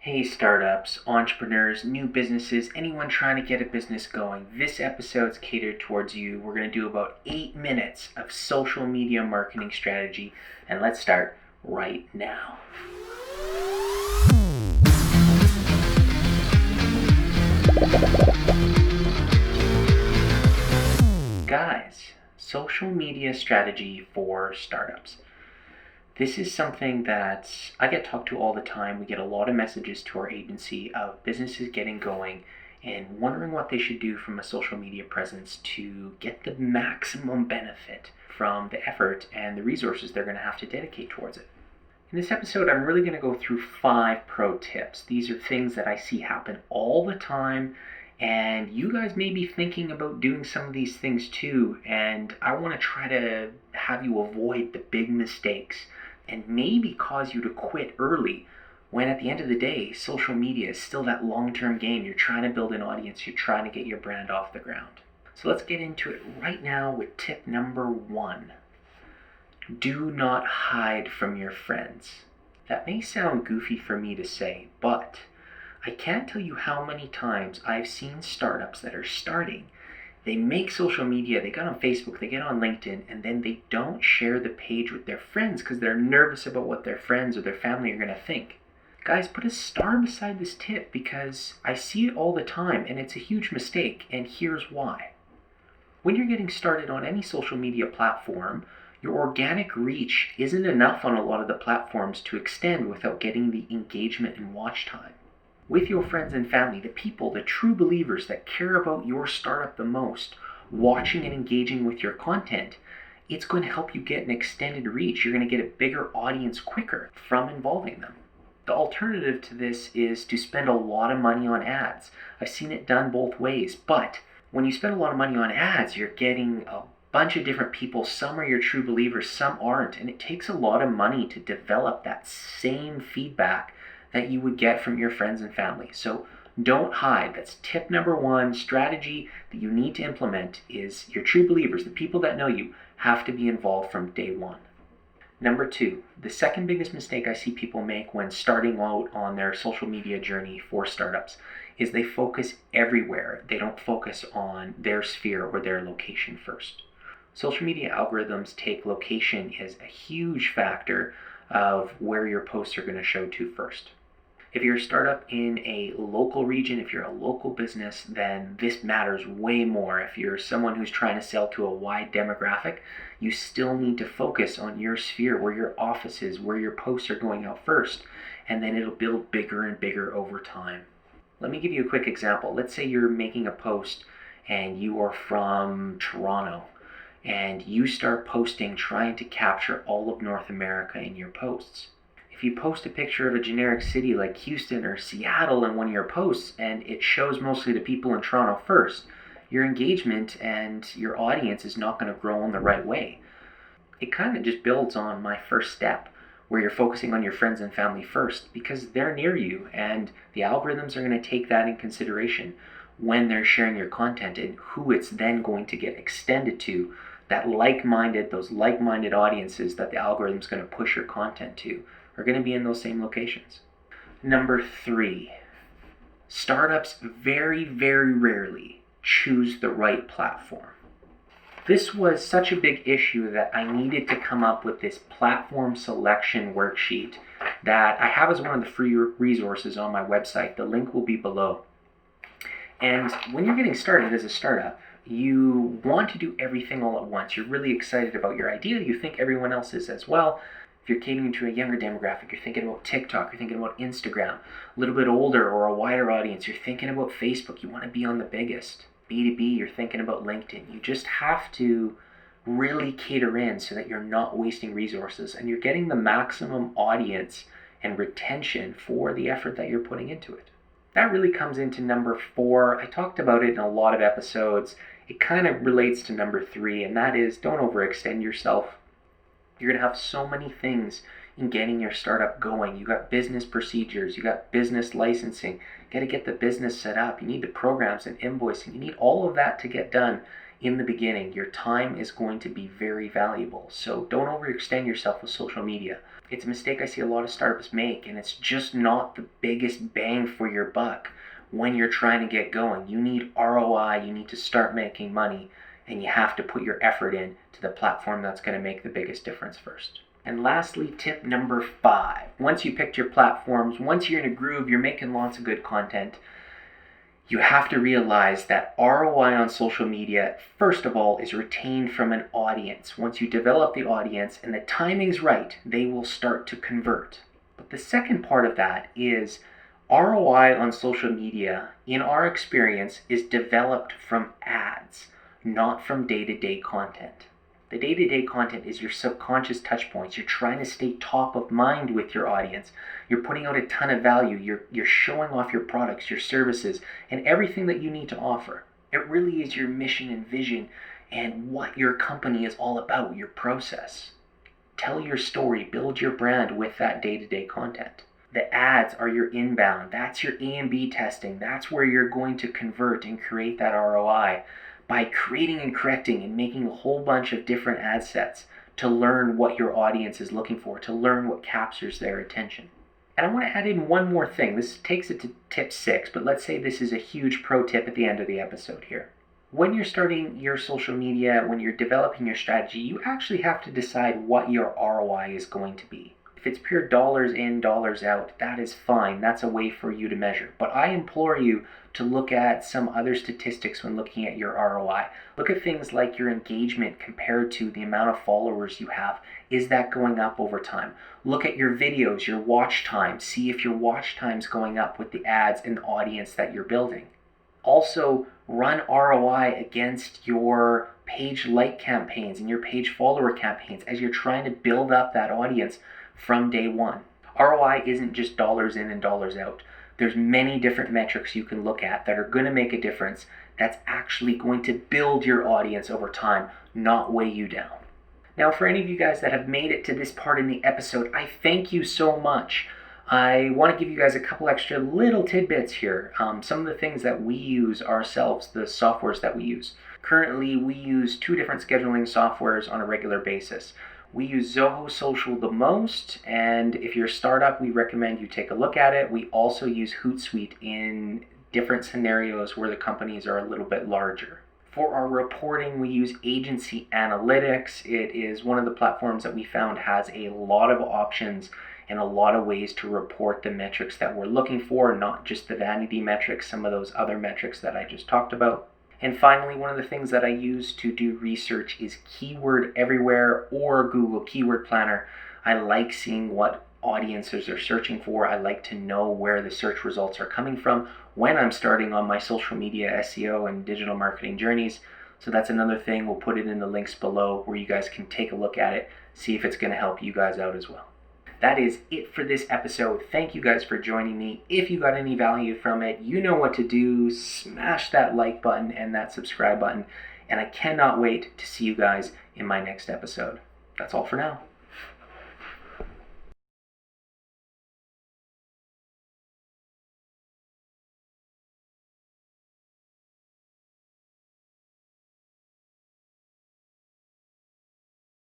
Hey startups, entrepreneurs, new businesses, anyone trying to get a business going. This episode's catered towards you. We're going to do about 8 minutes of social media marketing strategy, and let's start right now. Guys, social media strategy for startups. This is something that I get talked to all the time. We get a lot of messages to our agency of businesses getting going and wondering what they should do from a social media presence to get the maximum benefit from the effort and the resources they're going to have to dedicate towards it. In this episode, I'm really going to go through 5 pro tips. These are things that I see happen all the time, and you guys may be thinking about doing some of these things too, and I want to try to have you avoid the big mistakes and maybe cause you to quit early when at the end of the day, social media is still that long-term game. You're trying to build an audience, you're trying to get your brand off the ground. So let's get into it right now with tip number 1. Do not hide from your friends. That may sound goofy for me to say, but I can't tell you how many times I've seen startups that are starting. They make social media, they get on Facebook, they get on LinkedIn, and then they don't share the page with their friends because they're nervous about what their friends or their family are going to think. Guys, put a star beside this tip because I see it all the time and it's a huge mistake, and here's why. When you're getting started on any social media platform, your organic reach isn't enough on a lot of the platforms to extend without getting the engagement and watch time. With your friends and family, the people, the true believers that care about your startup the most, watching and engaging with your content, it's going to help you get an extended reach. You're going to get a bigger audience quicker from involving them. The alternative to this is to spend a lot of money on ads. I've seen it done both ways, but when you spend a lot of money on ads, you're getting a bunch of different people. Some are your true believers, some aren't, and it takes a lot of money to develop that same feedback that you would get from your friends and family. So don't hide. That's tip number 1. Strategy that you need to implement is your true believers, the people that know you, have to be involved from day 1. Number 2, the second biggest mistake I see people make when starting out on their social media journey for startups is they focus everywhere. They don't focus on their sphere or their location first. Social media algorithms take location as a huge factor of where your posts are going to show to first. If you're a startup in a local region, if you're a local business, then this matters way more. If you're someone who's trying to sell to a wide demographic, you still need to focus on your sphere, where your office is, where your posts are going out first, and then it'll build bigger and bigger over time. Let me give you a quick example. Let's say you're making a post and you are from Toronto, and you start posting trying to capture all of North America in your posts. If you post a picture of a generic city like Houston or Seattle in one of your posts and it shows mostly to people in Toronto first, your engagement and your audience is not going to grow in the right way. It kind of just builds on my first step, where you're focusing on your friends and family first because they're near you, and the algorithms are going to take that in consideration when they're sharing your content and who it's then going to get extended to. Those like-minded audiences that the algorithm's going to push your content to are going to be in those same locations. Number 3, startups very, very rarely choose the right platform. This was such a big issue that I needed to come up with this platform selection worksheet that I have as one of the free resources on my website. The link will be below. And when you're getting started as a startup, you want to do everything all at once. You're really excited about your idea. You think everyone else is as well. If you're catering to a younger demographic, you're thinking about TikTok, you're thinking about Instagram. A little bit older or a wider audience, you're thinking about Facebook. You want to be on the biggest. B2B, you're thinking about LinkedIn. You just have to really cater in so that you're not wasting resources and you're getting the maximum audience and retention for the effort that you're putting into it. That really comes into number 4. I talked about it in a lot of episodes. It kind of relates to number 3, and that is don't overextend yourself. You're going to have so many things in getting your startup going. You got business procedures, you got business licensing, you got to get the business set up, you need the programs and invoicing, you need all of that to get done in the beginning, your time is going to be very valuable. So don't overextend yourself with social media. It's a mistake I see a lot of startups make, and it's just not the biggest bang for your buck when you're trying to get going. You need ROI, you need to start making money, and you have to put your effort in to the platform that's going to make the biggest difference first. And lastly, tip number 5. Once you picked your platforms, once you're in a groove, you're making lots of good content, you have to realize that ROI on social media, first of all, is retained from an audience. Once you develop the audience and the timing's right, they will start to convert. But the second part of that is ROI on social media, in our experience, is developed from ads, not from day-to-day content. The day-to-day content is your subconscious touch points. You're trying to stay top of mind with your audience. You're putting out a ton of value. You're showing off your products, your services, and everything that you need to offer. It really is your mission and vision and what your company is all about, your process. Tell your story, build your brand with that day-to-day content. The ads are your inbound. That's your A and B testing. That's where you're going to convert and create that ROI by creating and correcting and making a whole bunch of different ad sets to learn what your audience is looking for, to learn what captures their attention. And I want to add in one more thing. This takes it to tip 6, but let's say this is a huge pro tip at the end of the episode here. When you're starting your social media, when you're developing your strategy, you actually have to decide what your ROI is going to be. If it's pure dollars in, dollars out, that is fine. That's a way for you to measure. But I implore you to look at some other statistics when looking at your ROI. Look at things like your engagement compared to the amount of followers you have. Is that going up over time? Look at your videos, your watch time. See if your watch time's going up with the ads and the audience that you're building. Also, run ROI against your page like campaigns and your page follower campaigns as you're trying to build up that audience from day one. ROI isn't just dollars in and dollars out. There's many different metrics you can look at that are going to make a difference, that's actually going to build your audience over time, not weigh you down. Now, for any of you guys that have made it to this part in the episode, I thank you so much. I want to give you guys a couple extra little tidbits here. Some of the things that we use ourselves, the softwares that we use. Currently, we use 2 different scheduling softwares on a regular basis. We use Zoho Social the most, and if you're a startup, we recommend you take a look at it. We also use Hootsuite in different scenarios where the companies are a little bit larger. For our reporting, we use Agency Analytics. It is one of the platforms that we found has a lot of options and a lot of ways to report the metrics that we're looking for, not just the vanity metrics, some of those other metrics that I just talked about. And finally, one of the things that I use to do research is Keyword Everywhere or Google Keyword Planner. I like seeing what audiences are searching for. I like to know where the search results are coming from when I'm starting on my social media SEO and digital marketing journeys. So that's another thing. We'll put it in the links below where you guys can take a look at it, see if it's going to help you guys out as well. That is it for this episode. Thank you guys for joining me. If you got any value from it, you know what to do. Smash that like button and that subscribe button. And I cannot wait to see you guys in my next episode. That's all for now.